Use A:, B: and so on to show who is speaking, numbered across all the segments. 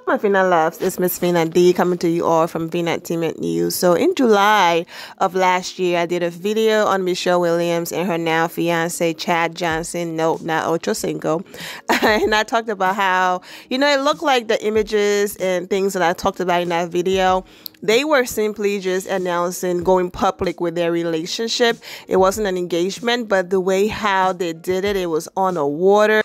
A: my Vina loves? It's Miss Vina D coming to you all from Vinatainment News. So in July of last year, I did a video on Michelle Williams and her now fiance Chad Johnson. Nope, not Ocho Cinco. And I talked about how, it looked like the images and things that I talked about in that video, they were simply just announcing going public with their relationship. It wasn't an engagement, but the way how they did it, it was on the water.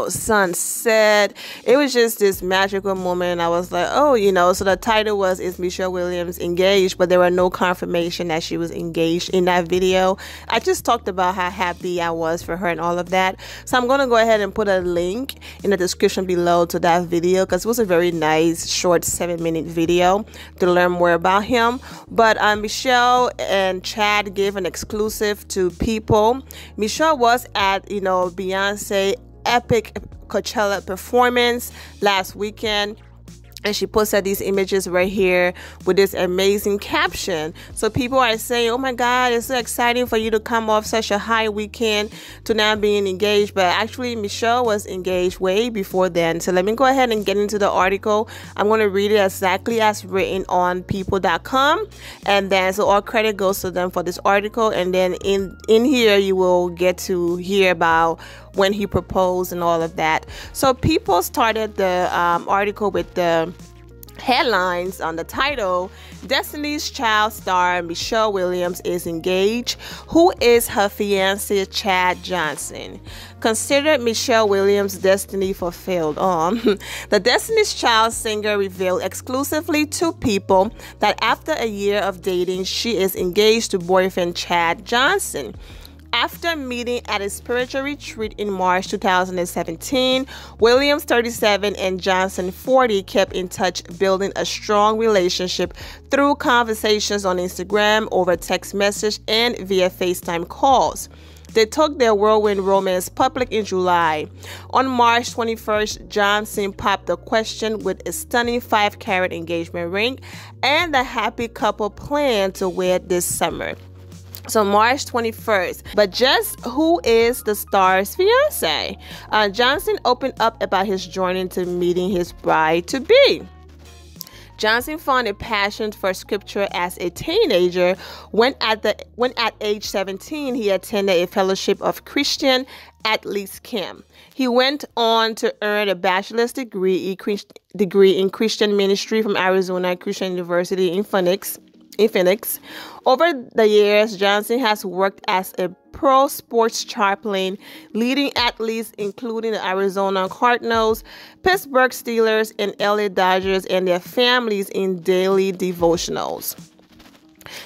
A: Sunset. It was just this magical moment. I was like, oh, so the title was, is Michelle Williams engaged? But there were no confirmation that she was engaged in that video. I just talked about how happy I was for her and all of that. So I'm going to go ahead and put a link in the description below to that video, because it was a very nice, short 7-minute video to learn more about him. But Michelle and Chad gave an exclusive to People. Michelle was at, Beyonce epic Coachella performance last weekend, and she posted these images right here with this amazing caption. So people are saying, oh my God, it's so exciting for you to come off such a high weekend to now being engaged. But actually, Michelle was engaged way before then. So let me go ahead and get into the article. I'm going to read it exactly as written on people.com. And then, so all credit goes to them for this article. And then in here, you will get to hear about when he proposed and all of that. So People started the article with the headlines on the title: Destiny's Child star Michelle Williams is engaged. Who is her fiance Chad Johnson? Considered Michelle Williams' destiny fulfilled. The Destiny's Child singer revealed exclusively to People that after a year of dating, she is engaged to boyfriend Chad Johnson. After meeting at a spiritual retreat in March 2017, Williams, 37, and Johnson, 40, kept in touch, building a strong relationship through conversations on Instagram, over text message, and via FaceTime calls. They took their whirlwind romance public in July. On March 21st, Johnson popped the question with a stunning 5-carat engagement ring and the happy couple plan to wed this summer. So March 21st. But just who is the star's fiance? Johnson opened up about his journey to meeting his bride-to-be. Johnson found a passion for scripture as a teenager when at age 17 he attended a fellowship of Christian athletes camp. He went on to earn a bachelor's degree in Christian ministry from Arizona Christian University in Phoenix. Over the years, Johnson has worked as a pro sports chaplain, leading athletes including the Arizona Cardinals, Pittsburgh Steelers, and LA Dodgers and their families in daily devotionals.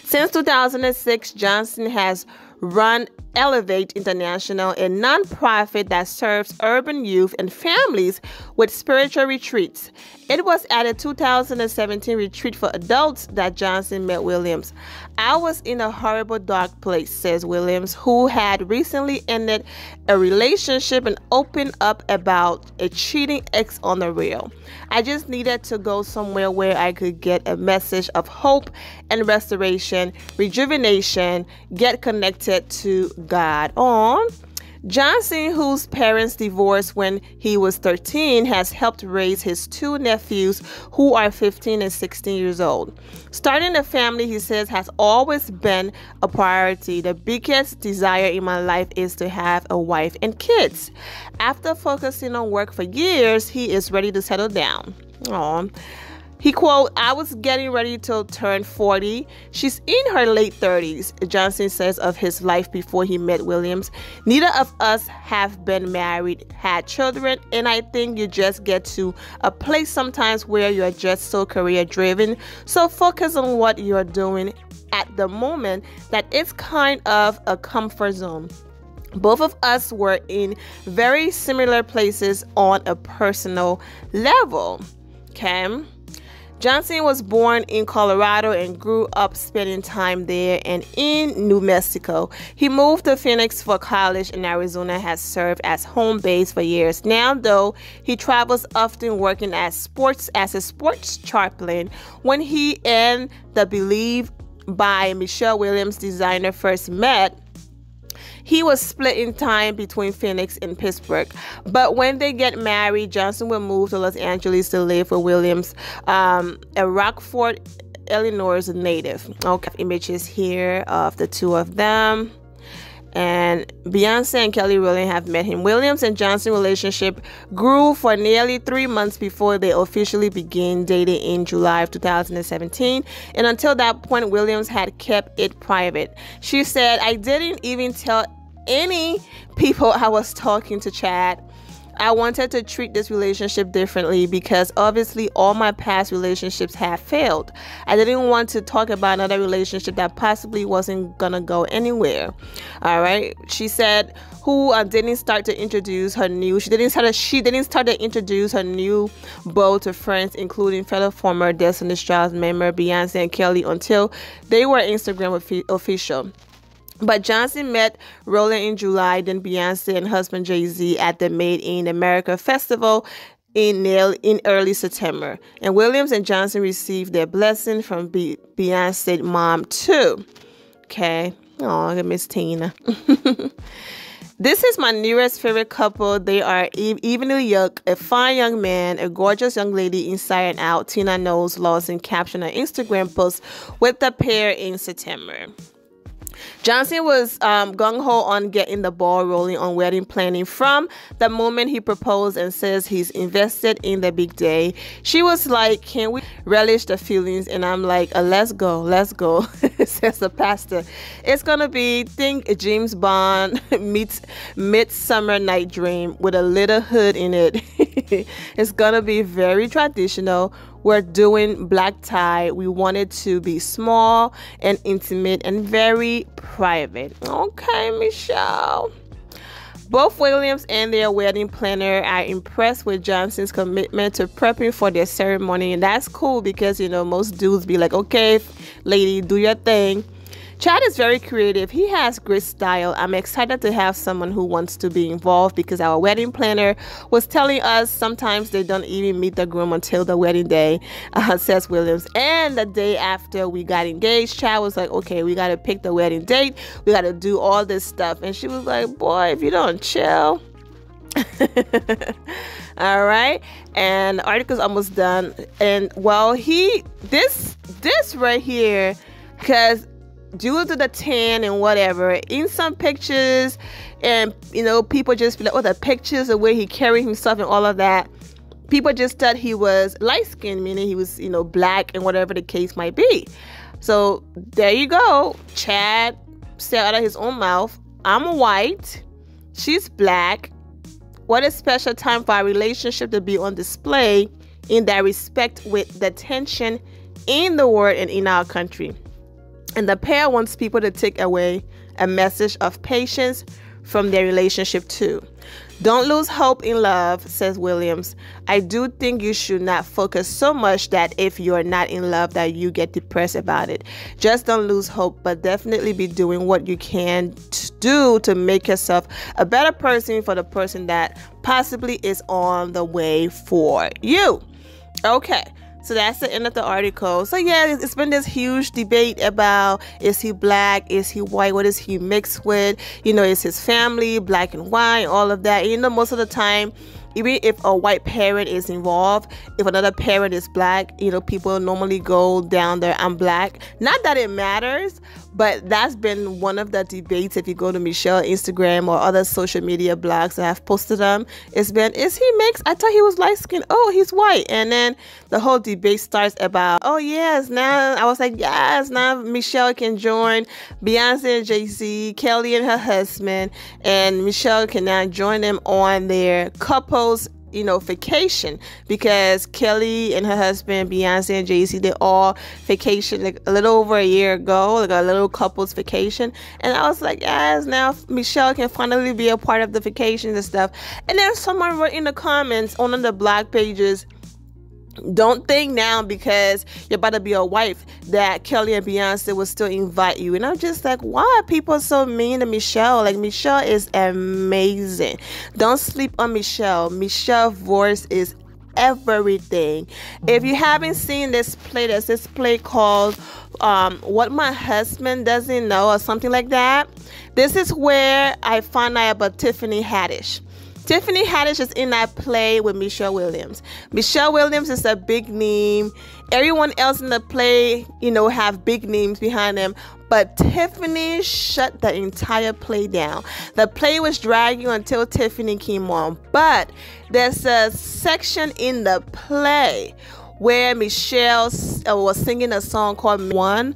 A: Since 2006, Johnson has run Elevate International, a nonprofit that serves urban youth and families with spiritual retreats. It was at a 2017 retreat for adults that Johnson met Williams. I was in a horrible, dark place, says Williams, who had recently ended a relationship and opened up about a cheating ex on the real. I just needed to go somewhere where I could get a message of hope and restoration, rejuvenation, get connected to God. Johnson, whose parents divorced when he was 13, has helped raise his 2 nephews who are 15 and 16 years old. Starting a family, he says, has always been a priority. The biggest desire in my life is to have a wife and kids. After focusing on work for years, he is ready to settle down. He quote, I was getting ready to turn 40. She's in her late 30s, Johnson says of his life before he met Williams. Neither of us have been married, had children, and I think you just get to a place sometimes where you're just so career driven. So focus on what you're doing at the moment that it's kind of a comfort zone. Both of us were in very similar places on a personal level. Okay. Johnson was born in Colorado and grew up spending time there and in New Mexico. He moved to Phoenix for college, and Arizona has served as home base for years. Now, though, he travels often working as a sports chaplain. When he and the Believe by Michelle Williams designer first met, he was split in time between Phoenix and Pittsburgh. But when they get married, Johnson will move to Los Angeles to live with Williams, a Rockford, Illinois native. Okay, images here of the two of them. And Beyonce and Kelly Rowland have met him. Williams and Johnson relationship grew for nearly 3 months before they officially began dating in July of 2017. And until that point, Williams had kept it private. She said, "I didn't even tell any people I was talking to Chad. I wanted to treat this relationship differently because obviously all my past relationships have failed. I didn't want to talk about another relationship that possibly wasn't gonna go anywhere." All right. She said, who didn't start to introduce her new beau to friends, including fellow former Destiny's Child member Beyonce and Kelly, until they were Instagram official. But Johnson met Rowland in July, then Beyonce and husband Jay-Z at the Made in America festival in early September. And Williams and Johnson received their blessing from Beyonce's mom too. Okay. Oh, Miss Tina. This is my newest favorite couple. They are evenly yoked, a fine young man, a gorgeous young lady inside and out. Tina Knowles Lawson captioned her Instagram post with the pair in September. Johnson was gung-ho on getting the ball rolling on wedding planning from the moment he proposed and says he's invested in the big day. She was like, "Can we relish the feelings?" And I'm like, let's go, says the pastor. It's gonna be, think James Bond meets Midsummer Night Dream with a little hood in it. It's gonna be very traditional. We're doing black tie. We want it to be small and intimate and very private. Okay, Michelle. Both Williams and their wedding planner are impressed with Johnson's commitment to prepping for their ceremony. And that's cool because, you know, most dudes be like, "Okay, lady, do your thing." Chad is very creative. He has great style. I'm excited to have someone who wants to be involved because our wedding planner was telling us sometimes they don't even meet the groom until the wedding day, says Williams. And the day after we got engaged, Chad was like, "Okay, we got to pick the wedding date. We got to do all this stuff." And she was like, "Boy, if you don't chill." All right. And the article's almost done. And well, this right here, because due to the tan and whatever, in some pictures, and you know, people just be like, "Oh, the pictures, the way he carried himself and all of that," people just thought he was light-skinned, meaning he was, you know, black and whatever the case might be. So there you go. Chad said out of his own mouth, "I'm white, she's black. What a special time for our relationship to be on display in that respect with the tension in the world and in our country." And the pair wants people to take away a message of patience from their relationship too. "Don't lose hope in love," says Williams. "I do think you should not focus so much that if you're not in love that you get depressed about it. Just don't lose hope, but definitely be doing what you can do to make yourself a better person for the person that possibly is on the way for you." Okay. So that's the end of the article. So yeah, it's been this huge debate about, is he black? Is he white? What is he mixed with? You know, is his family black and white? All of that. You know, most of the time, even if a white parent is involved, if another parent is black, you know, people normally go down there, "I'm black." Not that it matters, but that's been one of the debates. If you go to Michelle Instagram or other social media blogs that have posted them, it's been, "Is he mixed? I thought he was light skinned. Oh, he's white." And then the whole debate starts about, "Oh yes, now," I was like, "Yes, now Michelle can join Beyonce and Jay-Z, Kelly and her husband, and Michelle can now join them on their couples, you know, vacation," because Kelly and her husband, Beyonce and Jay-Z, they all vacation like a little over a year ago, like a little couples vacation. And I was like, yes, now Michelle can finally be a part of the vacations and stuff. And then someone wrote in the comments on one of the blog pages, Don't think now because you're about to be a wife that Kelly and Beyonce will still invite you. And I'm just like, why are people so mean to Michelle? Like, Michelle is amazing. Don't sleep on Michelle. Michelle's voice is everything. If you haven't seen this play, there's this play called What My Husband Doesn't Know or something like that. This is where I found out about Tiffany Haddish. Tiffany Haddish is in that play with Michelle Williams. Michelle Williams is a big name. Everyone else in the play, have big names behind them. But Tiffany shut the entire play down. The play was dragging until Tiffany came on. But there's a section in the play where Michelle was singing a song called One.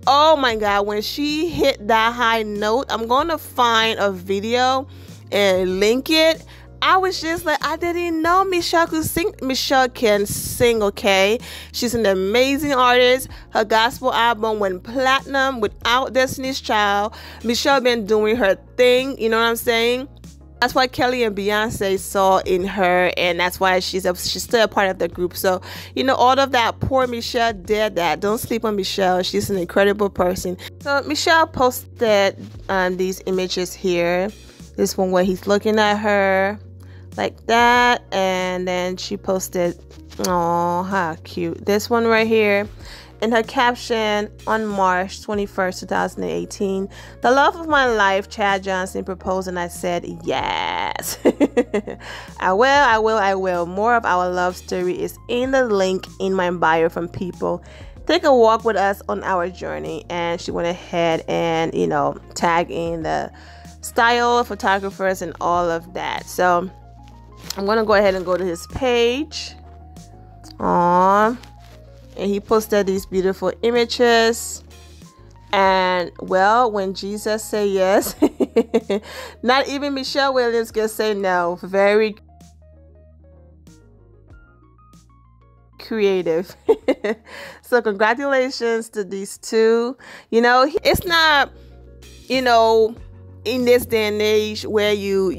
A: Oh my God, when she hit that high note, I'm going to find a video and link it. I was just like, I didn't know Michelle could sing. Michelle can sing, okay? She's an amazing artist. Her gospel album went platinum without Destiny's Child. Michelle been doing her thing, you know what I'm saying? That's why Kelly and Beyonce saw in her, and that's why she's still a part of the group. So, all of that, poor Michelle did that. Don't sleep on Michelle. She's an incredible person. So Michelle posted these images here. This one where he's looking at her like that, and then she posted, oh, how cute. This one right here. In her caption, on March 21st, 2018, the love of my life, Chad Johnson, proposed, and I said, yes. I will. More of our love story is in the link in my bio from people. Take a walk with us on our journey. And she went ahead and, tag in the style photographers and all of that. So I'm going to go ahead and go to his page. And he posted these beautiful images. And well, when Jesus say yes, not even Michelle Williams can say no. Very creative. So congratulations to these two. It's not, in this day and age where you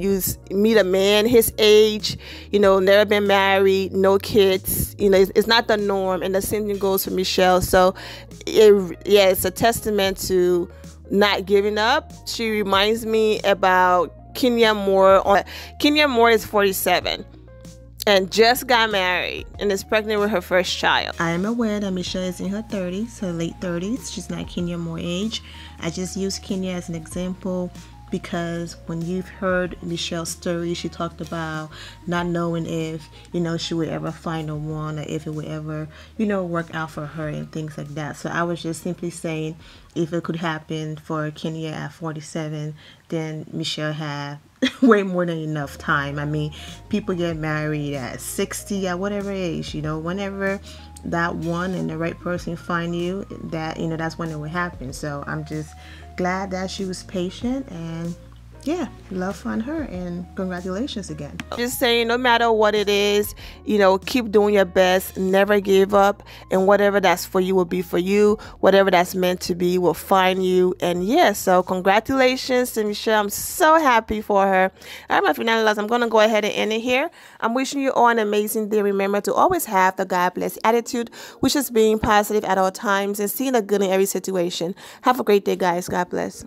A: meet a man his age, never been married, no kids, it's not the norm. And the same thing goes for Michelle. So it's a testament to not giving up. She reminds me about Kenya Moore. Kenya Moore is 47 and just got married and is pregnant with her first child. I am aware that Michelle is in her 30s, her late 30s. She's not Kenya Moore age. I just use Kenya as an example because when you've heard Michelle's story, she talked about not knowing if, she would ever find a one or if it would ever, work out for her and things like that. So I was just simply saying if it could happen for Kenya at 47, then Michelle had way more than enough time. I mean, people get married at 60, at whatever age, whenever that one and the right person find you, that, that's when it would happen. So I'm just glad that she was patient, and yeah, love on her, and congratulations again. Just saying, no matter what it is, keep doing your best, never give up, and whatever that's for you will be for you. Whatever that's meant to be will find you. And yeah, so congratulations to Michelle. I'm so happy for her. All right, my finale, I'm going to go ahead and end it here. I'm wishing you all an amazing day. Remember to always have the God bless attitude, which is being positive at all times and seeing the good in every situation. Have a great day, guys. God bless.